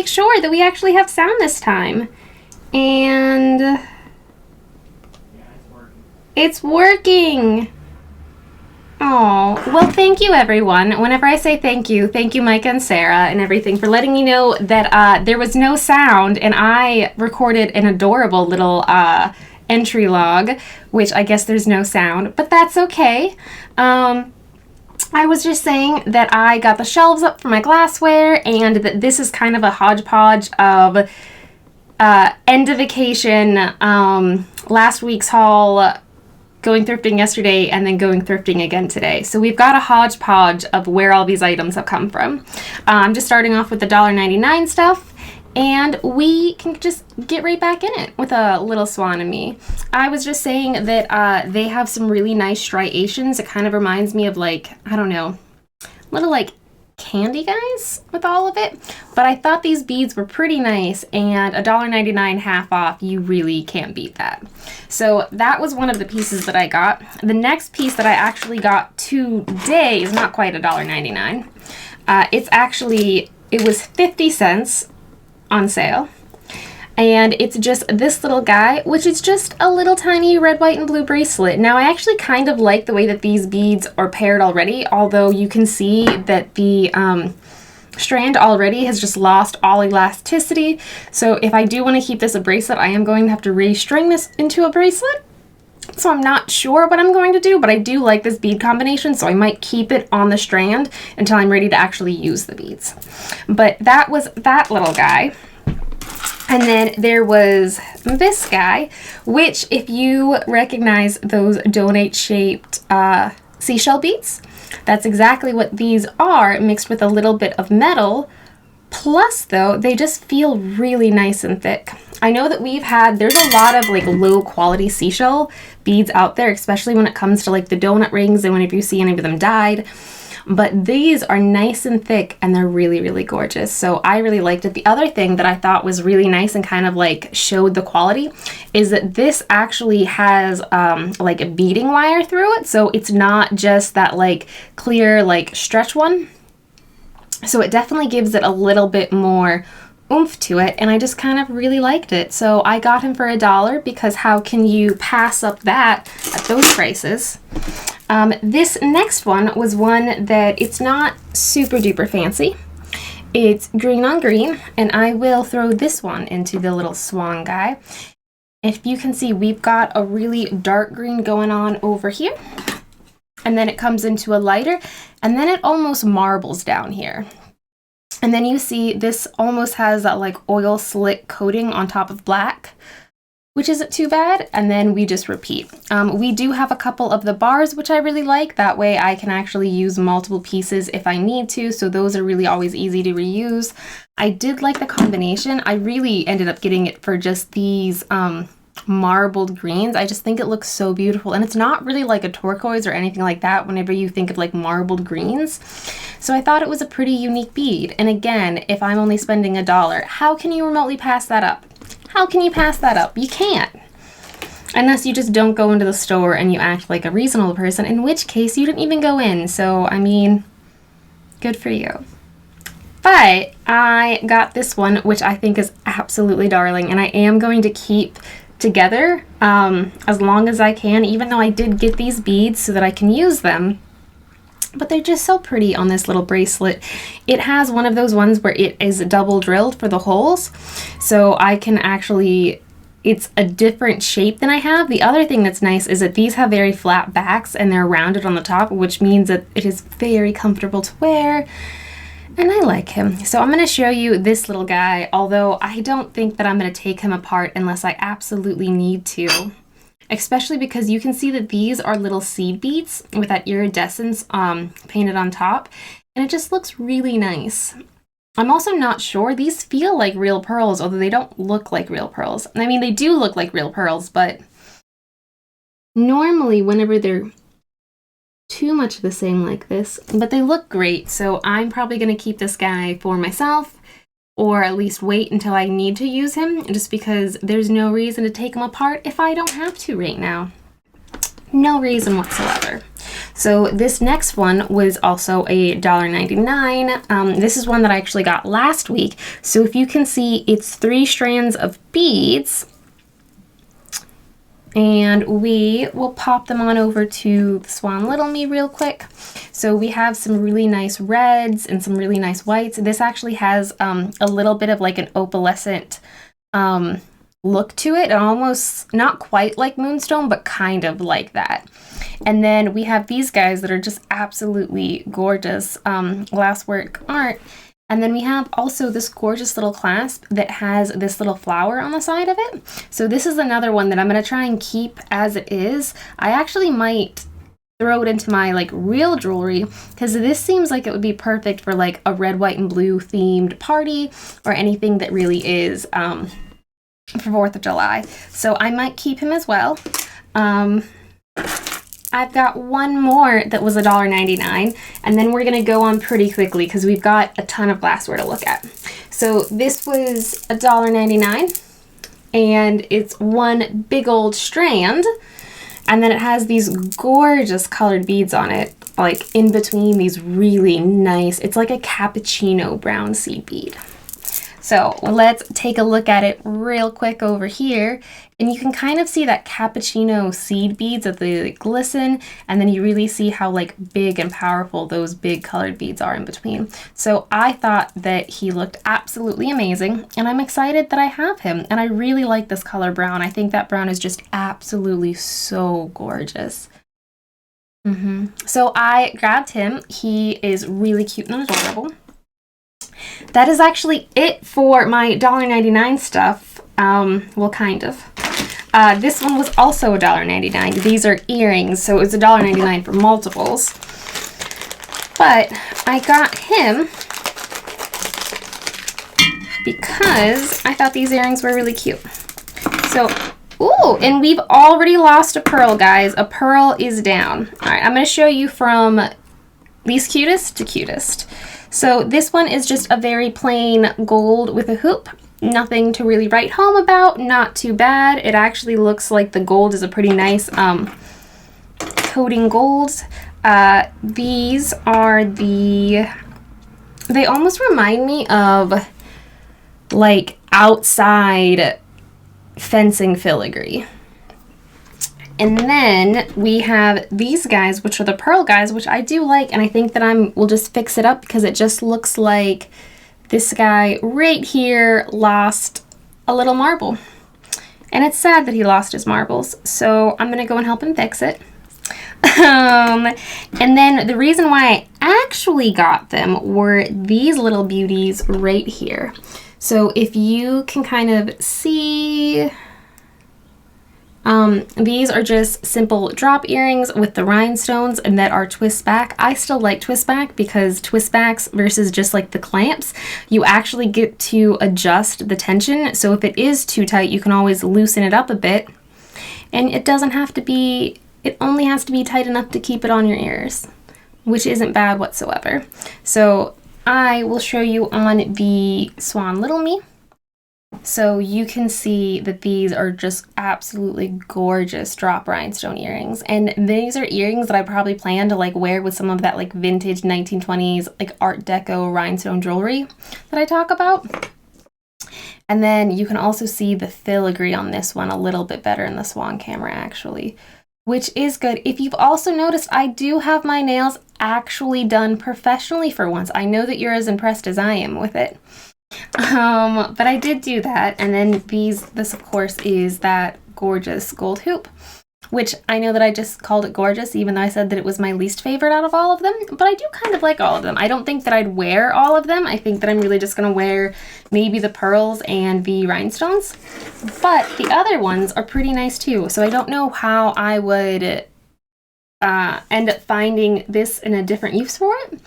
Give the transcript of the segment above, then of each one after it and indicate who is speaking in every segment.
Speaker 1: make sure that we actually have sound this time. And it's working. Oh, well, thank you, everyone. Whenever I say thank you, Micah and Sarah and everything for letting me know that there was no sound, and I recorded an adorable little entry log, which I guess there's no sound, but that's okay. I was just saying that I got the shelves up for my glassware, and that this is kind of a hodgepodge of end of vacation, last week's haul, going thrifting yesterday, and then going thrifting again today. So we've got a hodgepodge of where all these items have come from. I'm just starting off with the $1.99 stuff, and we can just get right back in it with a little swan and me. I was just saying that they have some really nice striations. It kind of reminds me of, like, I don't know, little like candy guys with all of it, but I thought these beads were pretty nice, and $1.99 half off, you really can't beat that. So that was one of the pieces that I got. The next piece that I actually got today is not quite $1.99. It was 50 cents on sale, and it's just this little guy, which is just a little tiny red, white, and blue bracelet. Now, I actually kind of like the way that these beads are paired already, although you can see that the strand already has just lost all elasticity. So if I do want to keep this a bracelet, I am going to have to restring this into a bracelet. So I'm not sure what I'm going to do, but I do like this bead combination, so I might keep it on the strand until I'm ready to actually use the beads. But that was that little guy. And then there was this guy, which, if you recognize those donate-shaped seashell beads, that's exactly what these are, mixed with a little bit of metal. Plus, though, they just feel really nice and thick. I know that there's a lot of like low-quality seashell beads out there, especially when it comes to like the donut rings and whenever you see any of them dyed. But these are nice and thick, and they're really, really gorgeous. So I really liked it. The other thing that I thought was really nice and kind of like showed the quality is that this actually has like a beading wire through it. So it's not just that like clear like stretch one. So it definitely gives it a little bit more oomph to it, and I just kind of really liked it. So I got him for $1 because how can you pass up that at those prices? This next one was one that it's not super duper fancy. It's green on green, and I will throw this one into the little swan guy. If you can see, we've got a really dark green going on over here, and then it comes into a lighter, and then it almost marbles down here. And then you see this almost has that like oil slick coating on top of black, which isn't too bad, and then we just repeat. We do have a couple of the bars, which I really like. That way I can actually use multiple pieces if I need to, so those are really always easy to reuse. I did like the combination. I really ended up getting it for just these marbled greens. I just think it looks so beautiful, and it's not really like a turquoise or anything like that whenever you think of like marbled greens. So I thought it was a pretty unique bead, and again, if I'm only spending $1, how can you remotely pass that up? How can you pass that up? You can't. Unless you just don't go into the store and you act like a reasonable person, in which case you didn't even go in. So, I mean, good for you. But I got this one, which I think is absolutely darling, and I am going to keep together as long as I can, even though I did get these beads so that I can use them. But they're just so pretty on this little bracelet. It has one of those ones where it is double drilled for the holes, so I can actually, it's a different shape than I have. The other thing that's nice is that these have very flat backs and they're rounded on the top, which means that it is very comfortable to wear, and I like him. So I'm going to show you this little guy, although I don't think that I'm going to take him apart unless I absolutely need to. Especially because you can see that these are little seed beads with that iridescence painted on top, and it just looks really nice. I'm also not sure, these feel like real pearls, although they don't look like real pearls. I mean, they do look like real pearls, but normally whenever they're too much the same like this, but they look great, so I'm probably going to keep this guy for myself, or at least wait until I need to use him, just because there's no reason to take him apart if I don't have to right now. No reason whatsoever. So this next one was also a $1.99. This is one that I actually got last week. So if you can see, it's 3 strands of beads. And we will pop them on over to the Swan Little Me real quick. So we have some really nice reds and some really nice whites. This actually has a little bit of like an opalescent look to it. Almost not quite like Moonstone, but kind of like that. And then we have these guys that are just absolutely gorgeous glasswork art. And then we have also this gorgeous little clasp that has this little flower on the side of it. So this is another one that I'm going to try and keep as it is. I actually might throw it into my like real jewelry because this seems like it would be perfect for like a red, white, and blue themed party or anything that really is for 4th of July. So I might keep him as well. I've got one more that was $1.99, and then we're going to go on pretty quickly because we've got a ton of glassware to look at. So this was $1.99, and it's one big old strand, and then it has these gorgeous colored beads on it, like in between these really nice, it's like a cappuccino brown seed bead. So let's take a look at it real quick over here. And you can kind of see that cappuccino seed beads that they like glisten. And then you really see how like big and powerful those big colored beads are in between. So I thought that he looked absolutely amazing. And I'm excited that I have him. And I really like this color brown. I think that brown is just absolutely so gorgeous. So I grabbed him. He is really cute and adorable. That is actually it for my $1.99 stuff. Well, kind of. This one was also $1.99. These are earrings, so it's $1.99 for multiples. But I got him because I thought these earrings were really cute. So, ooh, and we've already lost a pearl, guys. A pearl is down. All right, I'm going to show you from least cutest to cutest. So this one is just a very plain gold with a hoop. Nothing to really write home about, not too bad. It actually looks like the gold is a pretty nice coating gold. These are they almost remind me of like outside fencing filigree. And then we have these guys, which are the pearl guys, which I do like, and I think that we'll just fix it up because it just looks like this guy right here lost a little marble. And it's sad that he lost his marbles, so I'm going to go and help him fix it. And then the reason why I actually got them were these little beauties right here. So if you can kind of see... these are just simple drop earrings with the rhinestones and that are twist back. I still like twist back because twist backs versus just like the clamps, you actually get to adjust the tension. So if it is too tight, you can always loosen it up a bit. And it doesn't have to be, it only has to be tight enough to keep it on your ears, which isn't bad whatsoever. So I will show you on the Swan Little Me. So you can see that these are just absolutely gorgeous drop rhinestone earrings. And these are earrings that I probably plan to like wear with some of that like vintage 1920s like Art Deco rhinestone jewelry that I talk about. And then you can also see the filigree on this one a little bit better in the Swan camera actually, which is good. If you've also noticed, I do have my nails actually done professionally for once. I know that you're as impressed as I am with it. But I did do that, and then this of course is that gorgeous gold hoop, which I know that I just called it gorgeous even though I said that it was my least favorite out of all of them, but I do kind of like all of them. I don't think that I'd wear all of them. I think that I'm really just gonna wear maybe the pearls and the rhinestones, but the other ones are pretty nice too, so I don't know how I would end up finding this in a different use for it,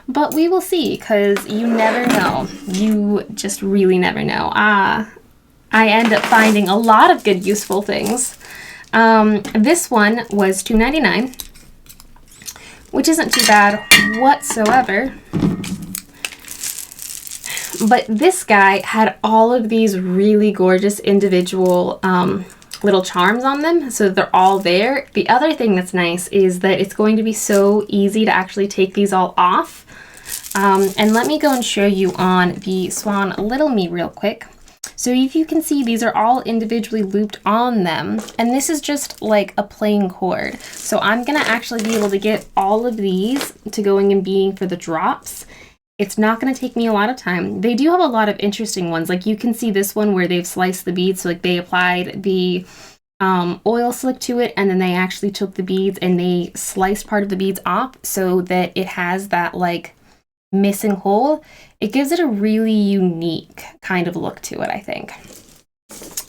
Speaker 1: but we will see, because you never know. You just really never know. I end up finding a lot of good useful things. This one was $2.99, which isn't too bad whatsoever. But this guy had all of these really gorgeous individual little charms on them, so they're all there. The other thing that's nice is that it's going to be so easy to actually take these all off. And let me go and show you on the Swan Little Me real quick. So if you can see, these are all individually looped on them, and this is just like a plain cord. So I'm gonna actually be able to get all of these to going and being for the drops. It's not gonna take me a lot of time. They do have a lot of interesting ones. Like you can see this one where they've sliced the beads, so like they applied the oil slick to it, and then they actually took the beads and they sliced part of the beads off so that it has that like missing hole. It gives it a really unique kind of look to it, I think.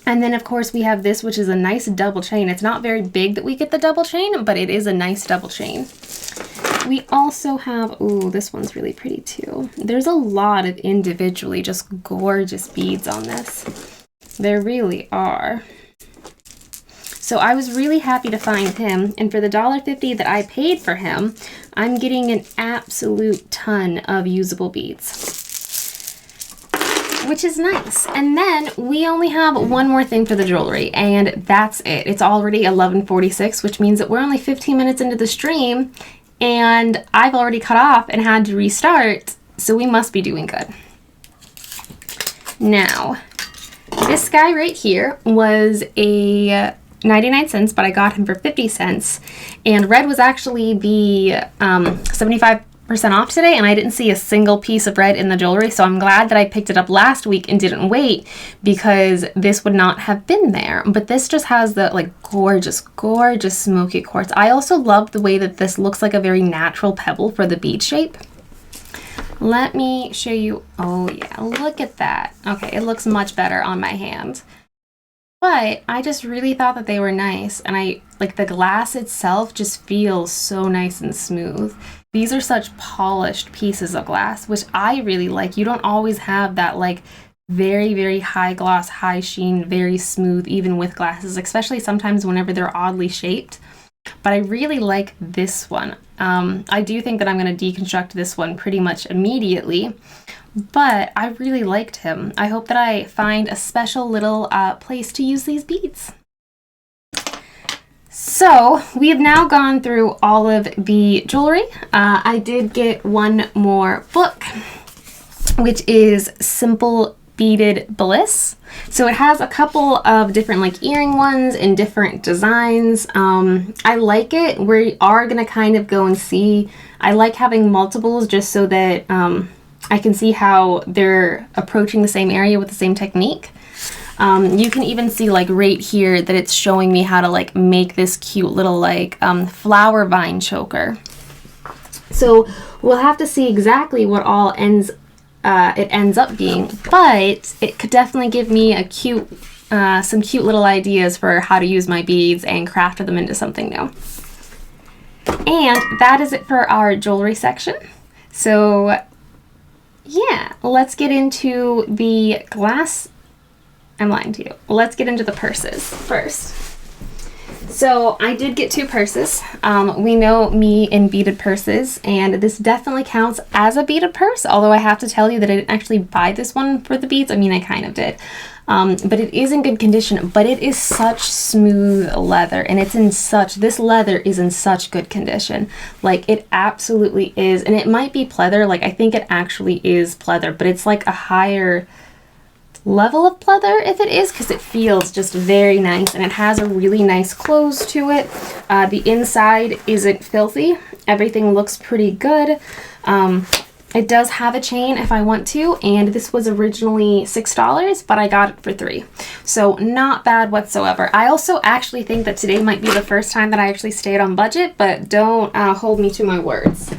Speaker 1: And then of course we have this, which is a nice double chain. It's not very big that we get the double chain, but it is a nice double chain. We also have, ooh, this one's really pretty too. There's a lot of individually just gorgeous beads on this. There really are. So I was really happy to find him, and for the $1.50 that I paid for him, I'm getting an absolute ton of usable beads, which is nice. And then we only have one more thing for the jewelry, and that's it. It's already 11:46, which means that we're only 15 minutes into the stream, and I've already cut off and had to restart, so we must be doing good. Now, this guy right here was a 99 cents, but I got him for 50 cents. And red was actually the 75% off today, and I didn't see a single piece of red in the jewelry, so I'm glad that I picked it up last week and didn't wait, because this would not have been there. But this just has the like gorgeous, gorgeous smoky quartz. I also love the way that this looks like a very natural pebble for the bead shape. Let me show you. Oh yeah, look at that. Okay, it looks much better on my hand. But I just really thought that they were nice, and I like the glass itself just feels so nice and smooth. These are such polished pieces of glass, which I really like. You don't always have that like very, very high gloss, high sheen, very smooth, even with glasses, especially sometimes whenever they're oddly shaped. But I really like this one. I do think that I'm going to deconstruct this one pretty much immediately. But I really liked him. I hope that I find a special little place to use these beads. So we have now gone through all of the jewelry. I did get one more book, which is Simple Beaded Bliss. So it has a couple of different like earring ones in different designs. I like it. We are going to kind of go and see. I like having multiples just so that I can see how they're approaching the same area with the same technique. You can even see like right here that it's showing me how to like make this cute little like flower vine choker. So we'll have to see exactly what all it ends up being, but it could definitely give me a cute, some cute little ideas for how to use my beads and craft them into something new. And that is it for our jewelry section. So yeah, let's get into the glass. I'm lying to you. Let's get into the purses first. So I did get two purses. We know me in beaded purses, and this definitely counts as a beaded purse, although I have to tell you that I didn't actually buy this one for the beads. I mean, I kind of did. But it is in good condition, but it is such smooth leather, and this leather is in such good condition. Like, it absolutely is, and it might be pleather, like I think it actually is pleather, but it's like a higher level of pleather if it is, because it feels just very nice, and it has a really nice close to it. The inside isn't filthy. Everything looks pretty good. It does have a chain if I want to, and this was originally $6, but I got it for $3. So not bad whatsoever. I also actually think that today might be the first time that I actually stayed on budget, but don't hold me to my words.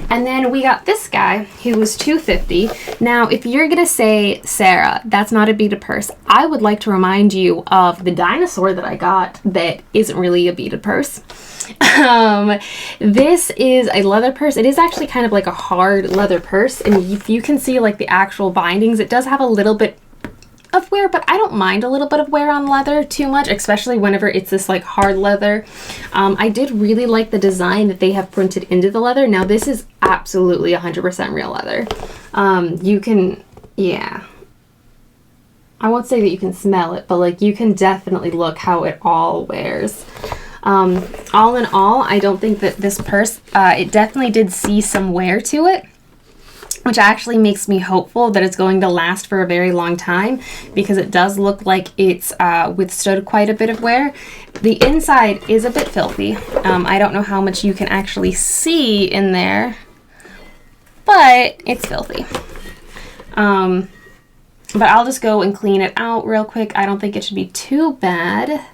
Speaker 1: And then we got this guy who was $2.50. Now, if you're gonna say, Sarah, that's not a beaded purse, I would like to remind you of the dinosaur that I got that isn't really a beaded purse. This is a leather purse. It is actually kind of like a hard leather purse, and if you can see like the actual bindings, it does have a little bit of wear, but I don't mind a little bit of wear on leather too much, especially whenever it's this like hard leather. I did really like the design that they have printed into the leather. Now this is absolutely 100% real leather. You can, yeah. I won't say that you can smell it, but like you can definitely look how it all wears. All in all, I don't think that this purse, it definitely did see some wear to it, which actually makes me hopeful that it's going to last for a very long time, because it does look like it's withstood quite a bit of wear. The inside is a bit filthy. I don't know how much you can actually see in there, but it's filthy. But I'll just go and clean it out real quick. I don't think it should be too bad.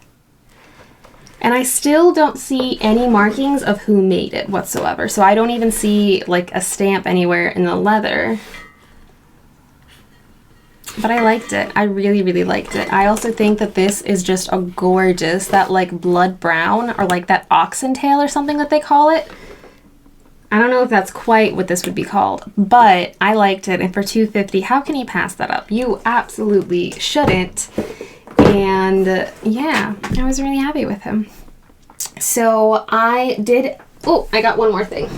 Speaker 1: And I still don't see any markings of who made it whatsoever. So I don't even see like a stamp anywhere in the leather. But I liked it. I really, really liked it. I also think that this is just a gorgeous, that like blood brown, or like that oxen tail or something that they call it. I don't know if that's quite what this would be called, but I liked it. And for $250, how can you pass that up? You absolutely shouldn't. And yeah, I was really happy with him. So I got one more thing.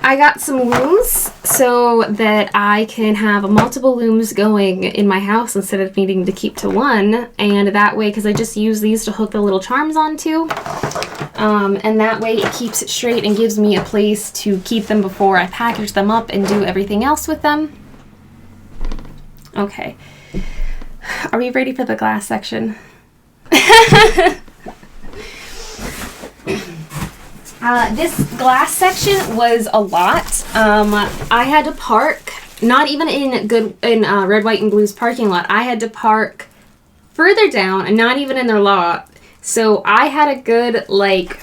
Speaker 1: I got some looms so that I can have multiple looms going in my house instead of needing to keep to one. And that way, because I just use these to hook the little charms onto. And that way it keeps it straight and gives me a place to keep them before I package them up and do everything else with them. Okay. Are we ready for the glass section? This glass section was a lot. I had to park, not even in Red, White, and Blue's parking lot. I had to park further down, and not even in their lot. So I had a good like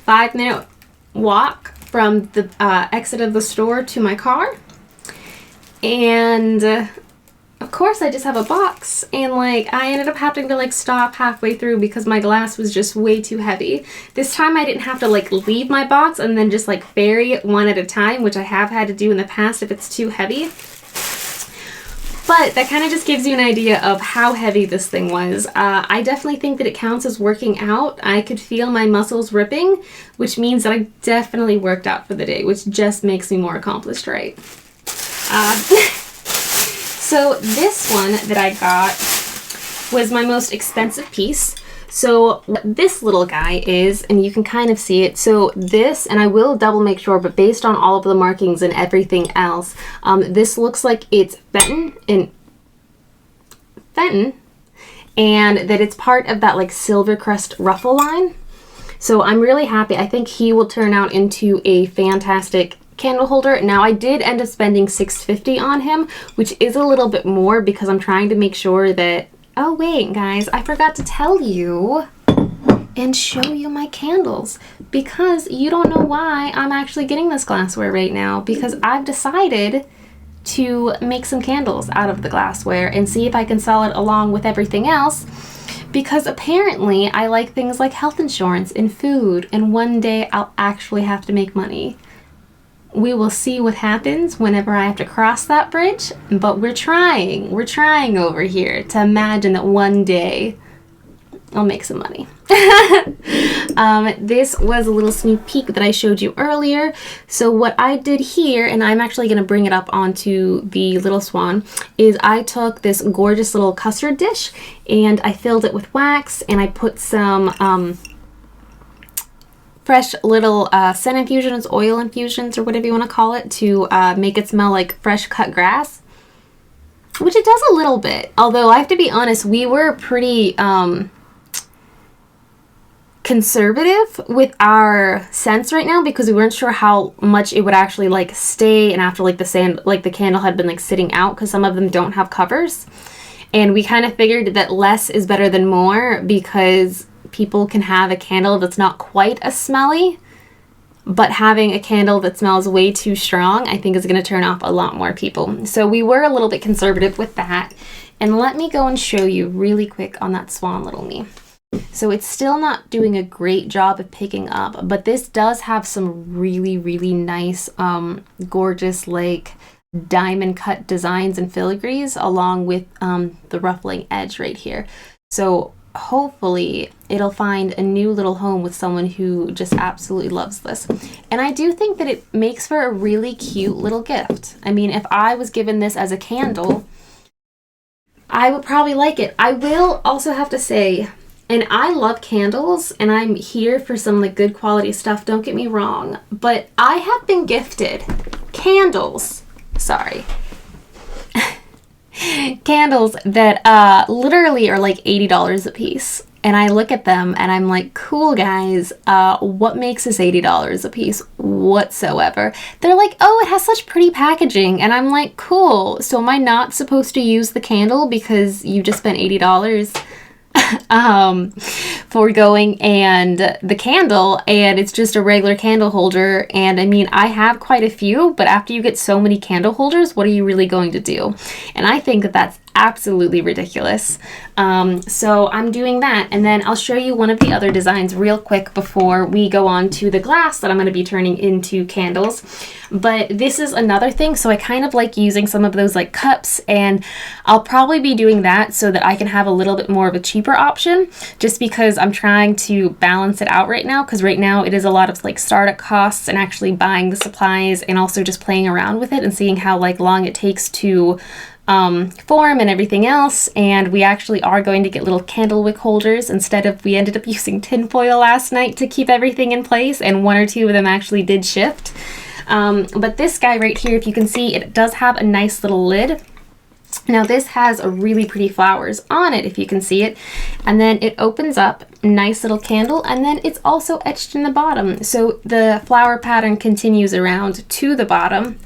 Speaker 1: 5-minute walk from the exit of the store to my car, and of course I just have a box, and like I ended up having to like stop halfway through because my glass was just way too heavy. This time I didn't have to like leave my box and then just like ferry it one at a time, which I have had to do in the past if it's too heavy. But that kind of just gives you an idea of how heavy this thing was. I definitely think that it counts as working out. I could feel my muscles ripping, which means that I definitely worked out for the day, which just makes me more accomplished, right? So this one that I got was my most expensive piece. So what this little guy is, and you can kind of see it. So this, and I will double make sure, but based on all of the markings and everything else, this looks like it's Fenton, and that it's part of that like Silvercrest ruffle line. So I'm really happy. I think he will turn out into a fantastic candle holder. Now I did end up spending $6.50 on him, which is a little bit more because I'm trying to make sure that, oh wait guys, I forgot to tell you and show you my candles, because you don't know why I'm actually getting this glassware right now, because I've decided to make some candles out of the glassware and see if I can sell it along with everything else, because apparently I like things like health insurance and food, and one day I'll actually have to make money. We will see what happens whenever I have to cross that bridge, but we're trying over here to imagine that one day I'll make some money. This was a little sneak peek that I showed you earlier. So what I did here, and I'm actually going to bring it up onto the little swan, is I took this gorgeous little custard dish and I filled it with wax, and I put some fresh little scent infusions, oil infusions, or whatever you want to call it, to make it smell like fresh cut grass, which it does a little bit. Although I have to be honest, we were pretty conservative with our scents right now because we weren't sure how much it would actually like stay, and after like the candle had been like sitting out, because some of them don't have covers, and we kind of figured that less is better than more, because people can have a candle that's not quite as smelly, but having a candle that smells way too strong, I think, is going to turn off a lot more people. So we were a little bit conservative with that. And let me go and show you really quick on that Swan Little Me. So it's still not doing a great job of picking up, but this does have some really, really nice, gorgeous, like diamond cut designs and filigrees along with the ruffling edge right here. So hopefully it'll find a new little home with someone who just absolutely loves this. And I do think that it makes for a really cute little gift. I mean, if I was given this as a candle, I would probably like it. I will also have to say, and I love candles, and I'm here for some like good quality stuff, don't get me wrong, but I have been gifted candles. Sorry. Candles that literally are like $80 a piece. And I look at them and I'm like, cool guys, what makes this $80 a piece whatsoever? They're like, oh, it has such pretty packaging. And I'm like, cool. So am I not supposed to use the candle because you just spent $80 for going and the candle, and it's just a regular candle holder? And I mean, I have quite a few, but after you get so many candle holders, what are you really going to do? And I think that that's absolutely ridiculous. So I'm doing that, and then I'll show you one of the other designs real quick before we go on to the glass that I'm going to be turning into candles. But this is another thing, so I kind of like using some of those like cups, and I'll probably be doing that so that I can have a little bit more of a cheaper option, just because I'm trying to balance it out right now, because right now it is a lot of like startup costs and actually buying the supplies and also just playing around with it and seeing how like long it takes to form and everything else. And we actually are going to get little candle wick holders instead of, we ended up using tinfoil last night to keep everything in place, and one or two of them actually did shift. But this guy right here, if you can see, it does have a nice little lid. Now this has a really pretty flowers on it, if you can see it, and then it opens up, nice little candle, and then it's also etched in the bottom, so the flower pattern continues around to the bottom.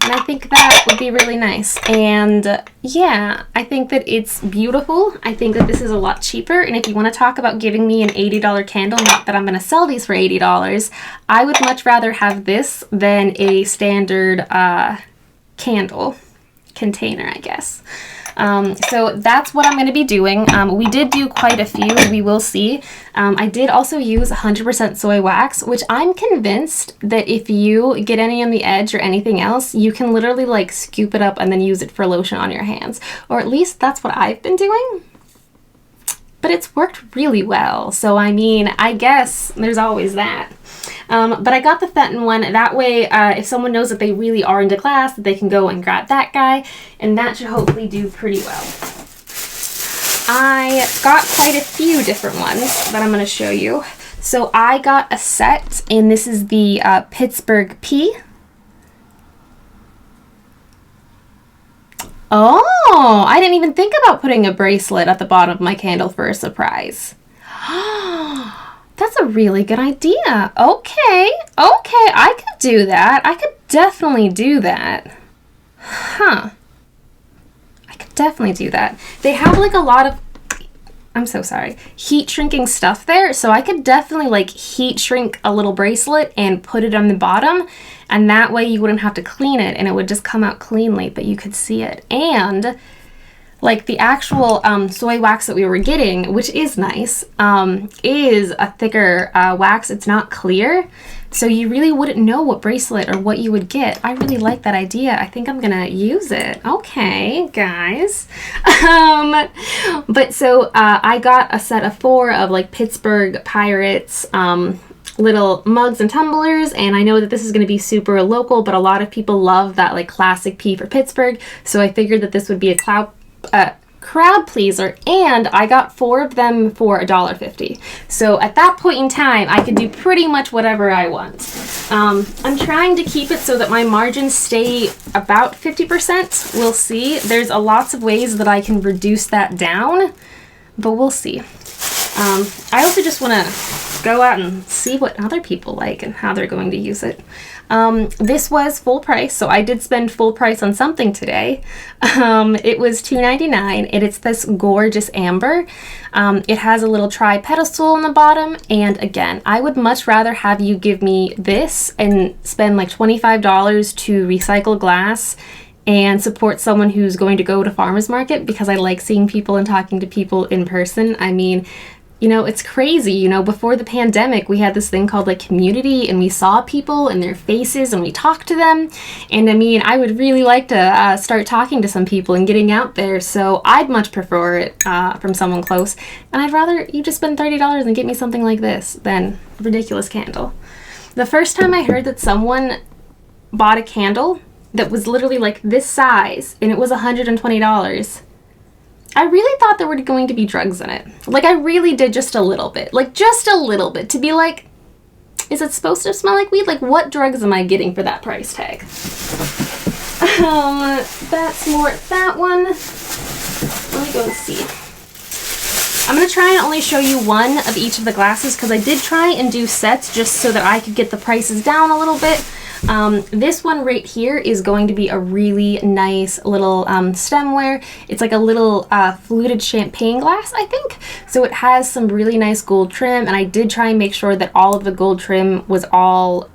Speaker 1: And I think that would be really nice. And yeah, I think that it's beautiful. I think that this is a lot cheaper. And if you want to talk about giving me an $80 candle, not that I'm going to sell these for $80, I would much rather have this than a standard candle container, I guess. So that's what I'm going to be doing. We did do quite a few, we will see. I did also use 100% soy wax, which I'm convinced that if you get any on the edge or anything else, you can literally like scoop it up and then use it for lotion on your hands. Or at least that's what I've been doing. But it's worked really well. So I mean, I guess there's always that. But I got the Fenton one. That way, if someone knows that they really are into glass, they can go and grab that guy. And that should hopefully do pretty well. I got quite a few different ones that I'm going to show you. So I got a set, and this is the Pittsburgh P. Oh, I didn't even think about putting a bracelet at the bottom of my candle for a surprise. That's a really good idea. Okay, I could do that. I could definitely do that. Huh. I could definitely do that. They have like a lot of, I'm so sorry, heat shrinking stuff there, so I could definitely like heat shrink a little bracelet and put it on the bottom, and that way you wouldn't have to clean it and it would just come out cleanly, but you could see it. And like the actual soy wax that we were getting, which is nice, is a thicker wax. It's not clear, so you really wouldn't know what bracelet or what you would get. I really like that idea. I think I'm gonna use it. Okay, guys. But so I got a set of 4 of like Pittsburgh Pirates little mugs and tumblers, and I know that this is going to be super local, but a lot of people love that like classic P for Pittsburgh, so I figured that this would be a crowd pleaser, and I got 4 of them for $1.50. So at that point in time, I could do pretty much whatever I want. I'm trying to keep it so that my margins stay about 50%. We'll see. There's lots of ways that I can reduce that down, but we'll see. I also just want to go out and see what other people like and how they're going to use it. This was full price, so I did spend full price on something today. It was $2.99, and it's this gorgeous amber. It has a little tri-pedestal on the bottom, and again, I would much rather have you give me this and spend like $25 to recycle glass and support someone who's going to go to farmers market, because I like seeing people and talking to people in person. I mean, you know, it's crazy. You know, before the pandemic, we had this thing called like community, and we saw people and their faces and we talked to them. And I mean, I would really like to start talking to some people and getting out there. So I'd much prefer it from someone close. And I'd rather you just spend $30 and get me something like this than a ridiculous candle. The first time I heard that someone bought a candle that was literally like this size and it was $120, I really thought there were going to be drugs in it. Like, I really did, just a little bit. Like, just a little bit. To be like, is it supposed to smell like weed? Like, what drugs am I getting for that price tag? That's more that one. Let me go and see. I'm going to try and only show you one of each of the glasses because I did try and do sets just so that I could get the prices down a little bit. This one right here is going to be a really nice little stemware. It's like a little fluted champagne glass, I think. So it has some really nice gold trim, and I did try and make sure that all of the gold trim was all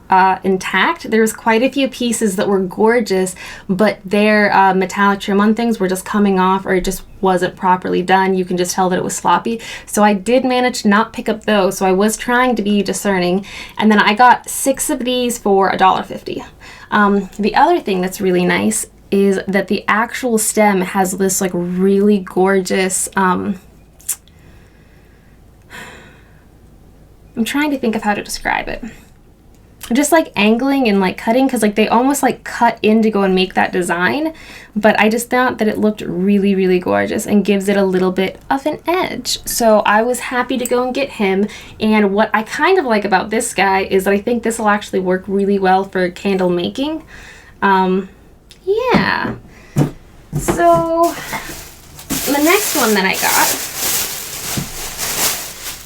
Speaker 1: intact. There's quite a few pieces that were gorgeous, but their metallic trim on things were just coming off, or it just wasn't properly done. You can just tell that it was sloppy. So I did manage to not pick up those, so I was trying to be discerning. And then I got 6 of these for $1.50. The other thing that's really nice is that the actual stem has this like really gorgeous, I'm trying to think of how to describe it. Just like angling and like cutting, because like they almost like cut in to go and make that design, but I just thought that it looked really, really gorgeous and gives it a little bit of an edge. So I was happy to go and get him. And what I kind of like about this guy is that I think this will actually work really well for candle making. Yeah. So the next one that I got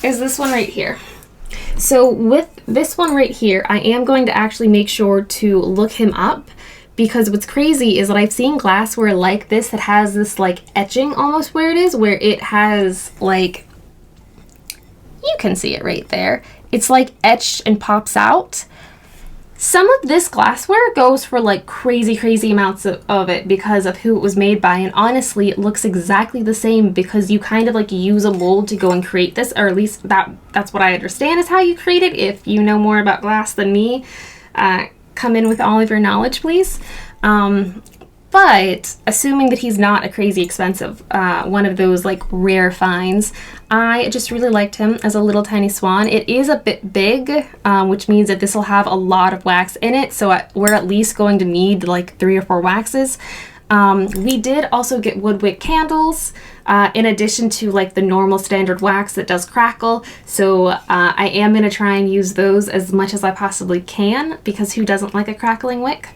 Speaker 1: is this one right here. So with this one right here, I am going to actually make sure to look him up, because what's crazy is that I've seen glassware like this that has this like etching almost where it is, where it has like, you can see it right there. It's like etched and pops out. Some of this glassware goes for like crazy amounts of it because of who it was made by, and honestly it looks exactly the same because you kind of like use a mold to go and create this, or at least that's what I understand is how you create it. If you know more about glass than me, come in with all of your knowledge, please. But assuming that he's not a crazy expensive one of those like rare finds, I just really liked him as a little tiny swan. It is a bit big, which means that this will have a lot of wax in it, so we're at least going to need like 3 or 4 waxes. We did also get wood wick candles, in addition to like the normal standard wax that does crackle, so I am going to try and use those as much as I possibly can, because who doesn't like a crackling wick?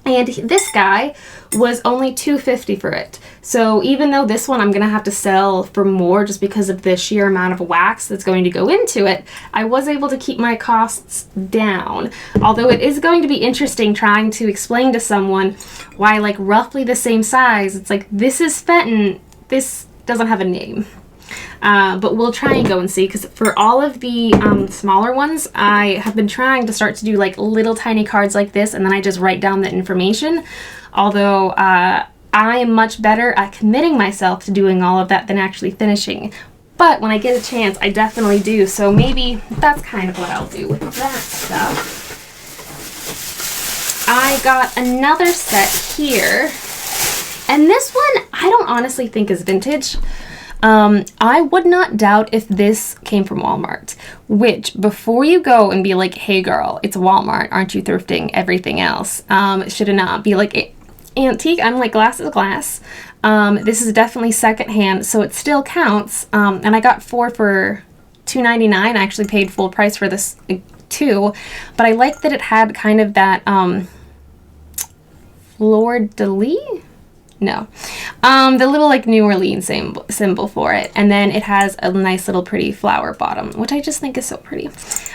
Speaker 1: And this guy was only $2.50 for it. So even though this one I'm going to have to sell for more just because of the sheer amount of wax that's going to go into it, I was able to keep my costs down. Although it is going to be interesting trying to explain to someone why like roughly the same size, it's like this is Fenton, this doesn't have a name. But we'll try and go and see, because for all of the smaller ones, I have been trying to start to do like little tiny cards like this, and then I just write down the information. Although I am much better at committing myself to doing all of that than actually finishing. But when I get a chance, I definitely do. So maybe that's kind of what I'll do with that stuff. I got another set here, and this one I don't honestly think is vintage. I would not doubt if this came from Walmart, which before you go and be like, hey girl, it's Walmart, aren't you thrifting everything else? Should it not be like antique? I'm like, glass is glass. This is definitely secondhand, so it still counts. And I got 4 for $2.99. I actually paid full price for this too, but I like that it had kind of that, fleur-de-lis? No. The little like New Orleans symbol for it. And then it has a nice little pretty flower bottom, which I just think is so pretty.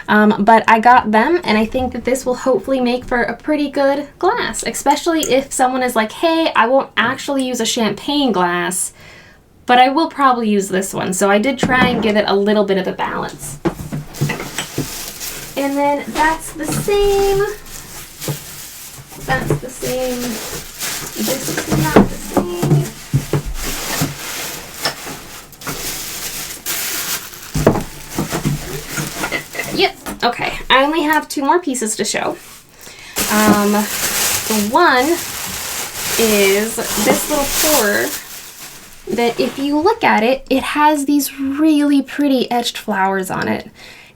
Speaker 1: But I got them, and I think that this will hopefully make for a pretty good glass, especially if someone is like, hey, I won't actually use a champagne glass, but I will probably use this one. So I did try and give it a little bit of a balance. And then that's the same. That's the same. This is not the same. Yep, okay. I only have 2 more pieces to show. The one is this little pourer that if you look at it, it has these really pretty etched flowers on it.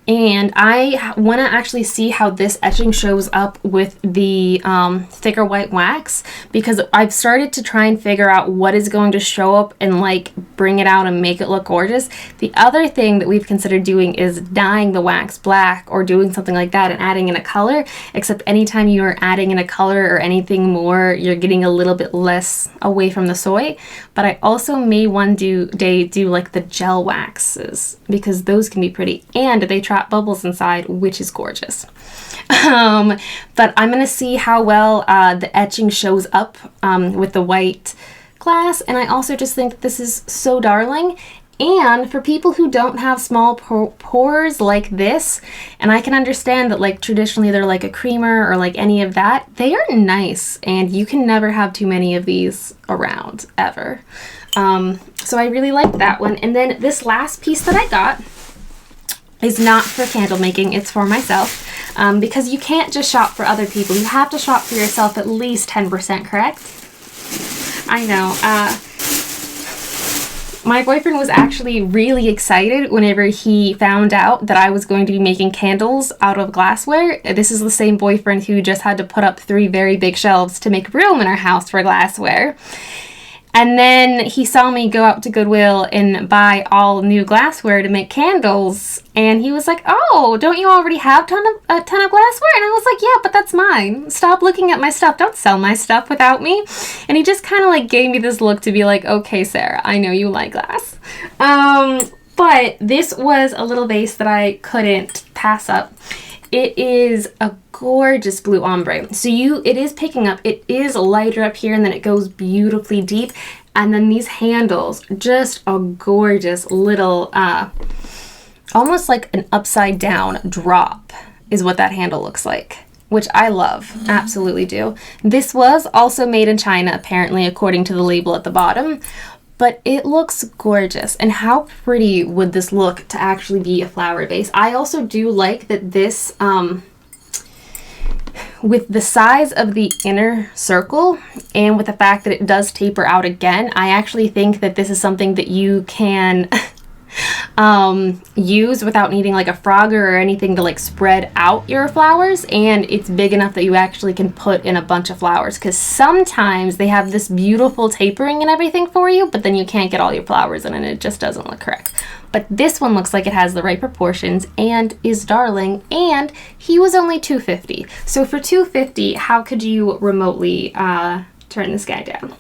Speaker 1: And I want to actually see how this etching shows up with the thicker white wax, because I've started to try and figure out what is going to show up and like bring it out and make it look gorgeous. The other thing that we've considered doing is dyeing the wax black or doing something like that and adding in a color, except anytime you are adding in a color or anything more, you're getting a little bit less away from the soy. But I also may one day do like the gel waxes, because those can be pretty and they trap bubbles inside, which is gorgeous. But I'm gonna see how well the etching shows up with the white glass, and I also just think this is so darling. And for people who don't have small pores like this, and I can understand that like traditionally they're like a creamer or like any of that, they are nice, and you can never have too many of these around ever. So I really like that one. And then this last piece that I got is not for candle making, it's for myself, because you can't just shop for other people. You have to shop for yourself at least 10%, correct? I know. My boyfriend was actually really excited whenever he found out that I was going to be making candles out of glassware. This is the same boyfriend who just had to put up 3 very big shelves to make room in our house for glassware. And then he saw me go out to Goodwill and buy all new glassware to make candles. And he was like, oh, don't you already have a ton of glassware? And I was like, yeah, but that's mine. Stop looking at my stuff. Don't sell my stuff without me. And he just kind of like gave me this look to be like, okay, Sarah, I know you like glass. But this was a little vase that I couldn't pass up. It is a gorgeous blue ombre. So it is picking up, it is lighter up here and then it goes beautifully deep. And then these handles, just a gorgeous little, almost like an upside down drop is what that handle looks like, which I love, absolutely do. This was also made in China, apparently, according to the label at the bottom. But it looks gorgeous. And how pretty would this look to actually be a flower vase? I also do like that this, with the size of the inner circle and with the fact that it does taper out again, I actually think that this is something that you can use without needing like a frogger or anything to like spread out your flowers, and it's big enough that you actually can put in a bunch of flowers, because sometimes they have this beautiful tapering and everything for you, but then you can't get all your flowers in and it just doesn't look correct. But this one looks like it has the right proportions and is darling, and he was only $250. So for $250, how could you remotely turn this guy down?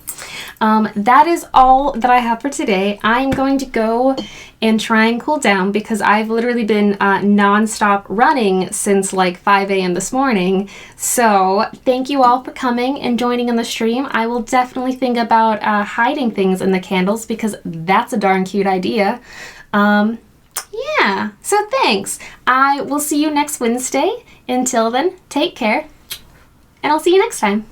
Speaker 1: That is all that I have for today. I'm going to go and try and cool down because I've literally been non-stop running since like 5 a.m. this morning. So thank you all for coming and joining in the stream. I will definitely think about hiding things in the candles because that's a darn cute idea. Yeah, so thanks. I will see you next Wednesday. Until then, take care, and I'll see you next time.